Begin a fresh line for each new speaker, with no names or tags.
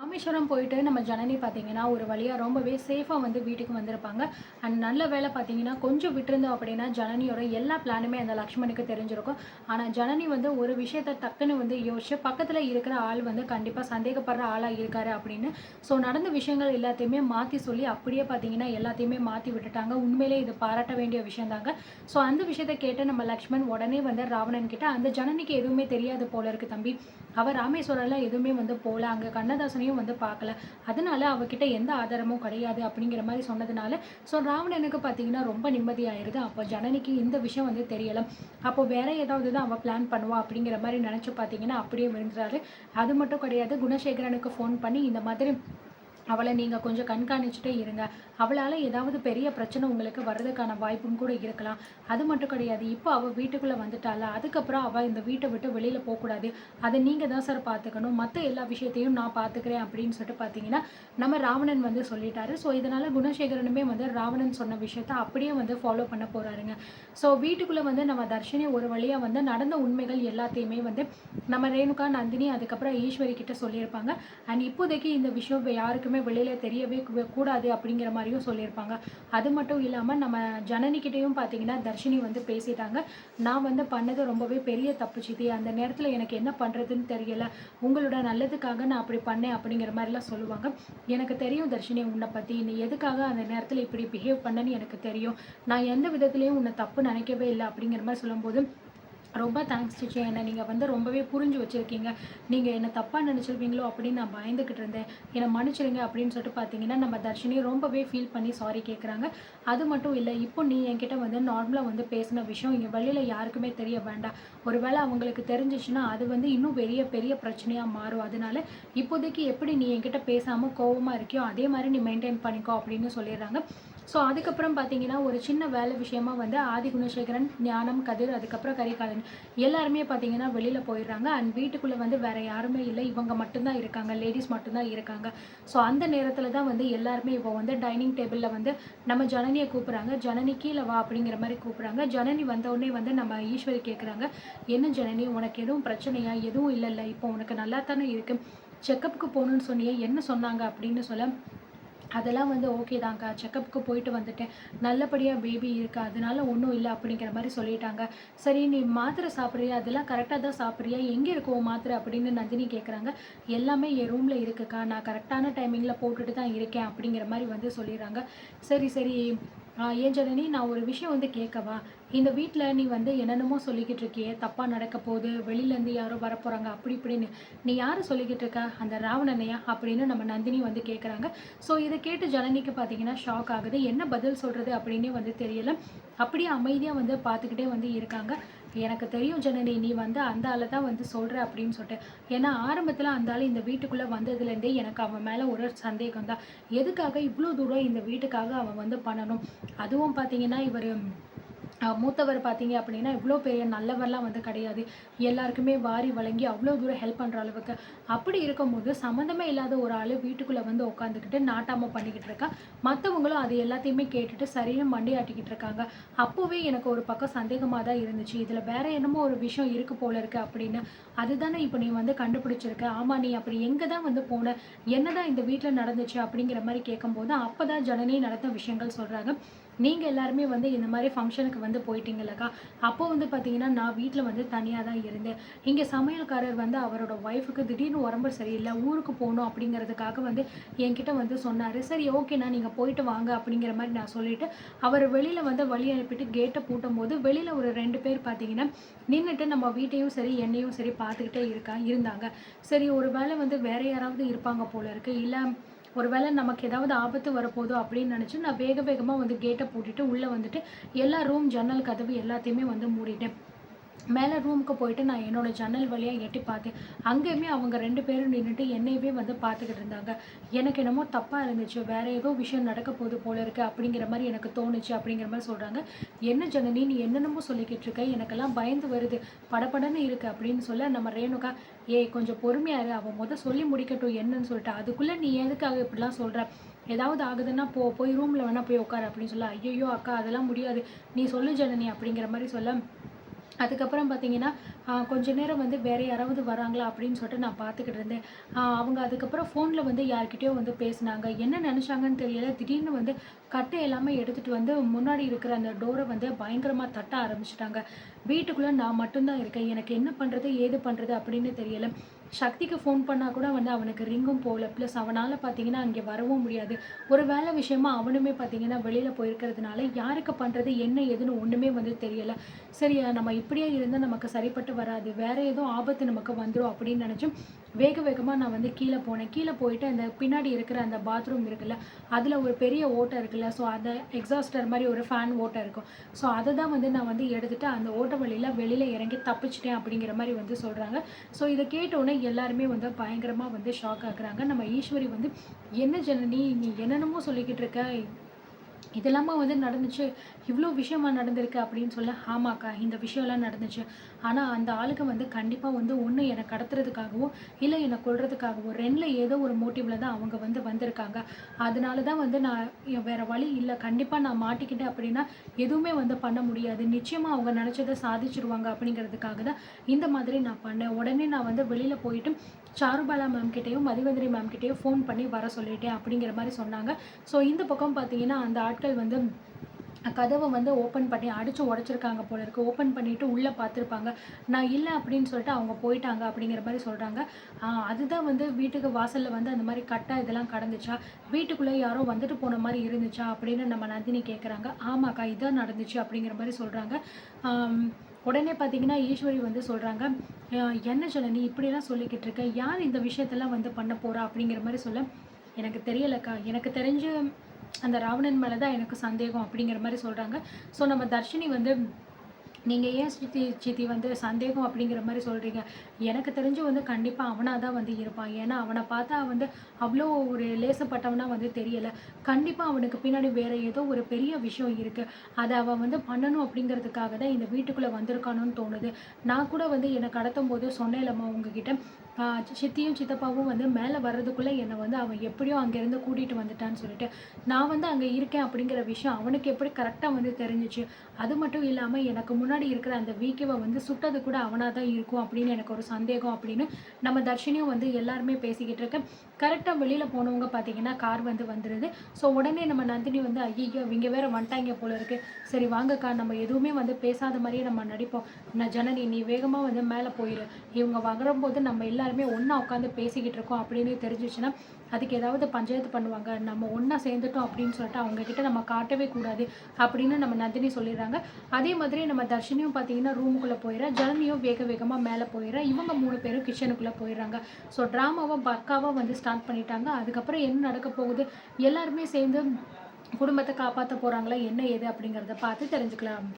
ராமேஸ்வரம் போயிட்டு நம்ம ஜனனி பார்த்தீங்கன்னா, ஒரு வழியா ரொம்பவே சேஃபா வந்து வீட்டுக்கு வந்திருப்பாங்க. அண்ட் நல்ல வேளை பார்த்தீங்கன்னா, கொஞ்சம் விட்டிருந்தோம் அப்படின்னா, ஜனனியோட எல்லா பிளானுமே அந்த லக்ஷ்மணுக்கு தெரிஞ்சிருக்கும். ஆனா, ஜனனி வந்து ஒரு விஷயத்த டக்குன்னு வந்து யோசிச்சு, பக்கத்துல இருக்கிற ஆள் வந்து கண்டிப்பா சந்தேகப்படுற ஆளா இருக்காரு அப்படின்னு, நடந்த விஷயங்கள் எல்லாத்தையுமே மாத்தி சொல்லி, அப்படியே பார்த்தீங்கன்னா, எல்லாத்தையுமே மாத்தி விட்டுட்டாங்க. உண்மையிலேயே இது பாராட்ட வேண்டிய விஷயம் தாங்க. அந்த விஷயத்த கேட்டு நம்ம லக்ஷ்மண் உடனே வந்து ராவணன் கிட்ட, "அந்த ஜனனிக்கு எதுவுமே தெரியாது போல இருக்கு தம்பி. அவ ராமேஸ்வரம்ல எதுவுமே வந்து போல. அங்க கண்ணதாசனையும் வந்து பார்க்கல. அதனால அவகிட்ட எந்த ஆதாரமும் கிடையாது." அப்படிங்கிற மாரி சொன்னதுனால, ராவணனுக்கு பார்த்தீங்கன்னா ரொம்ப நிம்மதியாயிருது. அப்போ ஜனனிக்கு இந்த விஷயம் வந்து தெரியல. அப்போ வேற ஏதாவது தான் அவ பிளான் பண்ணுவா அப்படிங்கிற மாரி நெனச்சு பார்த்தீங்கன்னா, அப்படியே விழுந்துறாரு. அது மட்டும் கிடையாது, குணசேகரனுக்கு ஃபோன் பண்ணி இந்த மாதிரி அவளை நீங்கள் கொஞ்சம் கண்காணிச்சுட்டே இருங்க. அவளால் ஏதாவது பெரிய பிரச்சனை உங்களுக்கு வர்றதுக்கான வாய்ப்பும் கூட இருக்கலாம். அது மட்டும் கிடையாது, இப்போ அவள் வீட்டுக்குள்ளே வந்துட்டால, அதுக்கப்புறம் அவள் இந்த வீட்டை விட்டு வெளியில் போகக்கூடாது. அதை நீங்கள் தான் சார் பார்த்துக்கணும். மற்ற எல்லா விஷயத்தையும் நான் பார்த்துக்கிறேன் அப்படின்னு சொல்லிட்டு பார்த்தீங்கன்னா, நம்ம ராவணன் வந்து சொல்லிட்டாரு. இதனால் குணசேகரனுமே வந்து ராவணன் சொன்ன விஷயத்த அப்படியே வந்து ஃபாலோ பண்ண போகிறாருங்க. வீட்டுக்குள்ளே வந்து நம்ம தர்ஷினி ஒரு வழியாக வந்து நடந்த உண்மைகள் எல்லாத்தையுமே வந்து நம்ம ரேணுகா, நந்தினி, அதுக்கப்புறம் ஈஸ்வரி கிட்ட சொல்லியிருப்பாங்க. அண்ட் இப்போதைக்கு இந்த விஷயம் யாருக்குமே வெளியில் தெரியவே கூடாது அப்படிங்கிற மாதிரியும் சொல்லியிருப்பாங்க. அது மட்டும் இல்லாமல் நம்ம ஜனனிக்கிட்டையும் பார்த்தீங்கன்னா தர்ஷினி வந்து பேசிட்டாங்க. "நான் வந்து பண்ணது ரொம்பவே பெரிய தப்பு சித்தி. அந்த நேரத்தில் எனக்கு என்ன பண்ணுறதுன்னு தெரியல. உங்களோட நல்லதுக்காக நான் அப்படி பண்ணேன்." அப்படிங்கிற மாதிரிலாம் சொல்லுவாங்க. "எனக்கு தெரியும் தர்ஷினி உன்னை பற்றி. நீ எதுக்காக அந்த நேரத்தில் இப்படி பிஹேவ் பண்ணன்னு எனக்கு தெரியும். நான் எந்த விதத்துலேயும் உன்னை தப்பு நினைக்கவே இல்லை." அப்படிங்கிற மாதிரி சொல்லும்போது, "ரொம்ப தேங்க்ஸ் சிச்சி. என்னை நீங்கள் வந்து ரொம்பவே புரிஞ்சு வச்சுருக்கீங்க. நீங்கள் என்ன தப்பாக நினச்சிருப்பீங்களோ அப்படின்னு நான் பயந்துக்கிட்டு இருந்தேன். என்னை மன்னிச்சிடுங்க." அப்படின்னு சொல்லிட்டு பார்த்தீங்கன்னா, நம்ம தர்ஷினி ரொம்பவே ஃபீல் பண்ணி சாரி கேட்குறாங்க. அது மட்டும் இல்லை, இப்போ நீ என்கிட்ட வந்து நார்மலாக வந்து பேசின விஷயம் இங்கே வெளியில் யாருக்குமே தெரிய வேண்டாம். ஒருவேளை அவங்களுக்கு தெரிஞ்சிச்சுன்னா அது வந்து இன்னும் பெரிய பெரிய பிரச்சனையாக மாறும். அதனால இப்போதைக்கு எப்படி நீ என்கிட்ட பேசாமல் கோவமாக இருக்கியோ அதே மாதிரி நீ மெயின்டைன் பண்ணிக்கோ அப்படின்னு சொல்லிடுறாங்க. அதுக்கப்புறம் பார்த்தீங்கன்னா, ஒரு சின்ன வேலை விஷயமா வந்து ஆதி குணசேகரன், ஞானம், கதிர், அதுக்கப்புறம் கரிகாலன் எல்லாருமே பார்த்தீங்கன்னா வெளியில் போயிடுறாங்க. அண்ட் வீட்டுக்குள்ளே வந்து வேற யாருமே இல்லை. இவங்க மட்டும்தான் இருக்காங்க. லேடீஸ் மட்டும்தான் இருக்காங்க. அந்த நேரத்தில் தான் வந்து எல்லாருமே இப்போ வந்து டைனிங் டேபிளில் வந்து நம்ம ஜனனியை கூப்பிட்றாங்க. "ஜனனி கீழே வா" அப்படிங்கிற மாதிரி கூப்பிட்றாங்க. ஜனனி வந்தவுடனே வந்து நம்ம ஈஸ்வரி கேட்குறாங்க, "என்ன ஜனனி, உனக்கு எதுவும் பிரச்சனையா?" "எதுவும் இல்லைல்ல, இப்போ உனக்கு நல்லா தானே இருக்கு. செக்கப்புக்கு போகணுன்னு சொன்னியே, என்ன சொன்னாங்க?" அப்படின்னு சொல்ல, "அதெல்லாம் வந்து ஓகே தான்க்கா. செக்கப்புக்கு போயிட்டு வந்துட்டேன். நல்லபடியாக பேபி இருக்கா. அதனால ஒன்றும் இல்லை." அப்படிங்கிற மாதிரி சொல்லிட்டாங்க. "சரி, நீ மாத்திரை சாப்பிட்றியா? அதெல்லாம் கரெக்டாக தான் சாப்பிட்றியா? எங்கே இருக்கு உன் மாத்திரை?" அப்படின்னு நந்தினி கேட்குறாங்க. "எல்லாமே என் ரூமில் இருக்குக்கா. நான் கரெக்டான டைமிங்கில் போட்டுட்டு தான் இருக்கேன்." அப்படிங்கிற மாதிரி வந்து சொல்லிடுறாங்க. "சரி சரி, ஏன் ஜனனி, நான் ஒரு விஷயம் வந்து கேட்கவா? இந்த வீட்டில் நீ வந்து என்னென்னமோ சொல்லிக்கிட்டு இருக்கியே, தப்பாக நடக்க போகுது, வெளியிலேருந்து யாரோ வரப்போகிறாங்க அப்படி இப்படின்னு. நீ யாரை சொல்லிக்கிட்டு இருக்க? அந்த ராவணனையா?" அப்படின்னு நம்ம நந்தினி வந்து கேட்குறாங்க. இதை கேட்டு ஜனனிக்கு பார்த்தீங்கன்னா ஷாக் ஆகுது. என்ன பதில் சொல்கிறது அப்படின்னே வந்து தெரியல. அப்படியே அமைதியாக வந்து பார்த்துக்கிட்டே வந்து இருக்காங்க. "எனக்கு தெரியும் ஜனனி, நீ வந்து அந்த ஆளை தான் வந்து சொல்கிற அப்படின்னு சொல்லிட்டு. ஏன்னா ஆரம்பத்தில் அந்த ஆள் இந்த வீட்டுக்குள்ளே வந்ததுலேருந்தே எனக்கு அவன் மேலே ஒரு சந்தேகம் தான். எதுக்காக இவ்வளோ தூரம் இந்த வீட்டுக்காக அவன் வந்து பண்ணணும்? அதுவும் பார்த்தீங்கன்னா இவர் மூத்தவர் பார்த்தீங்க அப்படின்னா இவ்வளோ பெரிய நல்லவர்லாம் வந்து கிடையாது. எல்லாருக்குமே வாரி வழங்கி அவ்வளோ தூரம் ஹெல்ப் பண்ணுற அளவுக்கு. அப்படி இருக்கும்போது சம்மந்தமே இல்லாத ஒரு ஆள் வீட்டுக்குள்ளே வந்து உட்காந்துக்கிட்டு நாட்டாம பண்ணிக்கிட்டு இருக்கா. மற்றவங்களும் அது எல்லாத்தையுமே கேட்டுட்டு சரின்னு மண்டையாட்டிக்கிட்டு இருக்காங்க. அப்போவே எனக்கு ஒரு பக்கம் சந்தேகமாக தான் இருந்துச்சு. இதில் வேற என்னமோ ஒரு விஷயம் இருக்கு போல இருக்கு அப்படின்னு. அதுதானே இப்போ நீ வந்து கண்டுபிடிச்சிருக்க. ஆமாம், நீ அப்படி எங்கே தான் வந்து போன? என்னதான் இந்த வீட்டில் நடந்துச்சு அப்படிங்கிற மாதிரி கேட்கும்போது, அப்போ தான் ஜனனி நடந்த விஷயங்கள் சொல்கிறாங்க. "நீங்கள் எல்லாருமே வந்து இந்த மாதிரி ஃபங்க்ஷனுக்கு வந்து போயிட்டீங்கல்லக்கா. அப்போ வந்து பார்த்தீங்கன்னா, நான் வீட்டில் வந்து தனியாக தான் இருந்தேன். இங்கே சமையல்காரர் வந்து அவரோட ஒய்ஃபுக்கு திடீர்னு உடம்பு சரியில்லை, ஊருக்கு போகணும் அப்படிங்கிறதுக்காக வந்து என்கிட்ட வந்து சொன்னார். சரி ஓகேண்ணா, நீங்கள் போயிட்டு வாங்க அப்படிங்கிற மாதிரி நான் சொல்லிவிட்டு அவர் வெளியில் வந்து வழி அனுப்பிட்டு கேட்டை பூட்டும்போது, வெளியில் ஒரு 2 பேர் பார்த்தீங்கன்னா நின்றுட்டு நம்ம வீட்டையும் சரி என்னையும் சரி பார்த்துக்கிட்டே இருந்தாங்க. சரி, ஒரு வேளை வந்து வேற யாராவது இருப்பாங்க போல இருக்கு, இல்லை ஒருவேளை நமக்கு ஏதாவது ஆபத்து வரப்போதோ அப்படின்னு நினச்சி நான் வேக வேகமாக வந்து கேட்டை பூட்டிட்டு உள்ளே வந்துட்டு எல்லா ரூம் ஜன்னல் கதவு எல்லாத்தையுமே வந்து மூடிட்டேன். மேலே ரூமுக்கு போயிட்டு நான் என்னோட ஜன்னல் வழியாக எட்டி பார்த்தேன். அங்கேயுமே அவங்க 2 பேரும் நின்றுட்டு என்னையவே வந்து பார்த்துக்கிட்டு இருந்தாங்க. எனக்கு என்னமோ தப்பாக இருந்துச்சு. வேற ஏதோ விஷயம் நடக்க போகுது போல இருக்கு அப்படிங்கிற மாதிரி எனக்கு தோணுச்சு." அப்படிங்கிற மாதிரி சொல்கிறாங்க. "என்ன ஜனனி, நீ என்னென்னமோ சொல்லிக்கிட்டு இருக்க. எனக்கெல்லாம் பயந்து வருது, படபடன்னு இருக்கு." அப்படின்னு சொல்ல நம்ம ரேணுகா, "ஏய் கொஞ்சம் பொறுமையா இரு. அவன் சொல்லி முடிக்கட்டும் என்னன்னு சொல்லிட்டு. அதுக்குள்ளே நீ எதுக்காக இப்படிலாம் சொல்கிற? ஏதாவது ஆகுதுன்னா போய் ரூமில் வேணா போய் உட்காரு." அப்படின்னு சொல்ல, "ஐயையோ அக்கா, அதெல்லாம் முடியாது. நீ சொல்லு ஜனனி." அப்படிங்கிற மாதிரி சொல்ல, அதுக்கப்புறம் பார்த்தீங்கன்னா, கொஞ்ச நேரம் வந்து வேற யாராவது வராங்களா அப்படின்னு சொல்லிட்டு நான் பார்த்துக்கிட்டு இருந்தேன். அவங்க அதுக்கப்புறம் ஃபோன்ல வந்து யார்கிட்டயோ வந்து பேசினாங்க. என்ன நினைச்சாங்கன்னு தெரியல. திடீர்னு வந்து கட்டை எல்லாமே எடுத்துட்டு வந்து முன்னாடி இருக்கிற அந்த டோர வந்து பயங்கரமா தட்ட ஆரம்பிச்சுட்டாங்க. வீட்டுக்குள்ள நான் மட்டும் தான் இருக்கேன். எனக்கு என்ன பண்றது? ஏது பண்றது? அப்படின்னு தெரியல. சக்திக்கு ஃபோன் பண்ணா கூட வந்து அவனுக்கு ரிங்கும் போகல. ப்ளஸ் அவனால பார்த்தீங்கன்னா, அங்கே வரவும் முடியாது. ஒரு வேலை விஷயமா அவனுமே பார்த்தீங்கன்னா, வெளியில போயிருக்கிறதுனால, யாருக்கு பண்றது? என்ன ஏதுன்னு ஒண்ணுமே வந்து தெரியல. சரி நம்ம இப்படியே இருந்தா நமக்கு சரிப்பட்டு வராது. வேற ஏதோ ஆபத்து நமக்கு வந்துரும் அப்படின்னு நினைச்சு, வேக வேகமா நான் வந்து கீழ போனேன். கீழ போயிட்டு அந்த பின்னாடி இருக்கிற அந்த பாத்ரூம் இருக்குல்ல, அதுல ஒரு பெரிய ஓட்டை இருக்குல்ல, ஸோ அத எக்ஸாஸ்டர் மாரி ஒரு ஃபேன் ஓட்டை இருக்கும். ஸோ அத தான் வந்து நான் வந்து எடுத்துட்டு அந்த ஓட்ட வழியில வெளியில இறங்கி தப்பிச்சுட்டேன் அப்படிங்கிற மாரி வந்து சொல்றாங்க. ஸோ இத கேட்டோனே எல்லாருமே வந்து பயங்கரமா வந்து ஷாக் ஆகுறாங்க. நம்ம ஈஸ்வரி வந்து, "என்ன ஜனனி நீ என்னென்னமோ சொல்லிக்கிட்டு இருக்க. இதெல்லாமா வந்து நடந்துச்சு. இவ்ளோ விஷயமா நடந்திருக்கு அப்படின்னு சொல்ல, ஆமாக்கா இந்த விஷயம்லாம் நடந்துச்சு. ஆனா அந்த ஆளுங்க வந்து கண்டிப்பா வந்து ஒண்ணு என்ன கடத்துறதுக்காகவோ, இல்ல என்ன கொல்றதுக்காகவோ 2ல ஏதோ ஒரு மோட்டிவ்ல தான் அவங்க வந்து வந்திருக்காங்க. அதனால தான் வந்து நான் வேற வழி இல்ல. கண்டிப்பா நான் மாட்டிக்கிட்டேன் அப்படின்னா, எதுவுமே வந்து பண்ண முடியாது. நிச்சயமா அவங்க நெனச்சத சாதிச்சுருவாங்க அப்படிங்கிறதுக்காக தான் இந்த மாதிரி நான் பண்ணேன். உடனே நான் வந்து வெளியில போயிட்டு சாருபாலா மேம் கிட்டயும், மதிவதனி மேம் கிட்டயும் ஃபோன் பண்ணி வர சொல்லிட்டேன் அப்படிங்கிற மாரி சொன்னாங்க. ஸோ இந்த பக்கம் பார்த்தீங்கன்னா, அந்த ஆட்கள் வந்து கதவ வந்து ஓப்பன் பண்ணி அடிச்சு உடைச்சிருக்காங்க போல இருக்கு. ஓப்பன் பண்ணிட்டு உள்ள பார்த்துருப்பாங்க. நான் இல்ல அப்படின்னு சொல்லிட்டு அவங்க போயிட்டாங்க அப்படிங்கிற மாரி சொல்றாங்க. அதுதான் வந்து வீட்டுக்கு வாசல்ல வந்து அந்த மாரி கட்டா இதெல்லாம் கடந்துச்சா? வீட்டுக்குள்ள யாரோ வந்துட்டு போன மாரி இருந்துச்சா? அப்படின்னு நம்ம நந்தினி கேட்குறாங்க. ஆமாக்கா இதான் நடந்துச்சு அப்படிங்கிற மாரி சொல்றாங்க. ஆம். உடனே பார்த்தீங்கன்னா, ஈஸ்வரி வந்து சொல்றாங்க, என்ன ஜனனி இப்படியெல்லாம் சொல்லிக்கிட்டு இருக்க? யார் இந்த விஷயத்தெல்லாம் வந்து பண்ண போறா?" அப்படிங்கிற மாரி சொல்ல, "எனக்கு தெரியலக்கா. எனக்கு தெரிஞ்சு அந்த ராவணன் மேல தான் எனக்கு சந்தேகம்." அப்படிங்கிற மாரி சொல்றாங்க. ஸோ நம்ம தர்ஷினி வந்து, "நீங்க ஏன் சித்தி வந்து சந்தேகம் அப்படிங்கிற மாரி சொல்றீங்க? எனக்கு தெரிஞ்சு வந்து கண்டிப்பா அவனா தான் வந்து இருப்பான். ஏன்னா அவன பார்த்தா வந்து அவ்ளோ ஒரு லேசப்பட்டவனா வந்து தெரியல. கண்டிப்பா அவனுக்கு பின்னாடி வேற ஏதோ ஒரு பெரிய விஷயம் இருக்கு. அத அவன் வந்து பண்ணணும் அப்படிங்கிறதுக்காக தான் இந்த வீட்டுக்குள்ள வந்திருக்கானோன்னு தோணுது. நான் கூட வந்து என்ன கடத்தும்போது சொன்னேன்லம்மா உங்ககிட்ட, ஆ சித்தியும் சித்தப்பாவும் வந்து மேல வர்றதுக்குள்ள என்ன வந்து அவன் எப்படியோ அங்கேருந்து கூட்டிட்டு வந்துட்டான்னு சொல்லிட்டு. நான் வந்து அங்க இருக்கேன் அப்படிங்கிற விஷயம் அவனுக்கு எப்படி கரெக்ட்டா வந்து தெரிஞ்சுச்சு. அது மட்டும் இல்லாம எனக்கு முன்னாடி இருக்கிற அந்த விகேவ வந்து சுட்டது கூட அவனா தான் இருக்கும் அப்படின்னு எனக்கு ஒரு சந்தேகம்." அப்படின்னு நம்ம தர்ஷினியும் வந்து எல்லாருமே பேசிக்கிட்டு இருக்க, கரெக்ட்டா வெளியில போனவங்க பார்த்தீங்கன்னா, கார் வந்து வந்துருது. ஸோ உடனே நம்ம நந்தினி வந்து, "ஐய்யய்யோ! இவங்க வேற வந்துட்டாய்ங்க போல இருக்கு. சரி வாங்கக்கா நம்ம எதுவுமே வந்து பேசாத மாரியே நம்ம நடிப்போம். ஜனனி நீ வேகமா வந்து மேல போயிரு. இவங்க வரும்போது நம்ம எல்லாருமே ஒண்ணா உட்காந்து பேசிக்கிட்டு இருக்கோம் அப்படின்னு தெரிஞ்சுச்சுன்னா, அதுக்கு ஏதாவது பஞ்சாயத்து பண்ணுவாங்க. நம்ம ஒண்ணா சேர்ந்துட்டோம் அப்படின்னு சொல்லிட்டு அவங்க கிட்ட நம்ம காட்டவே கூடாது." அப்படின்னு நம்ம நந்தினி சொல்லிடுறாங்க. அதே மாதிரி நம்ம தர்ஷினியும் பார்த்தீங்கன்னா ரூமுக்குள்ள போயிறா. ஜனனியும் வேக வேகமா மேல போயிறா. இவங்க 3 பேரும் கிச்சனுக்குள்ள போயிடுறாங்க. ஸோ ட்ராமாவ பக்காவா வந்து ஸ்டார்ட் பண்ணிட்டாங்க. அதுக்கப்புறம் என்ன நடக்க போகுது? எல்லாருமே சேர்ந்து குடும்பத்த காப்பாத்த போறாங்களா? என்ன ஏது? அப்படிங்கிறத பார்த்து தெரிஞ்சுக்கலாம்.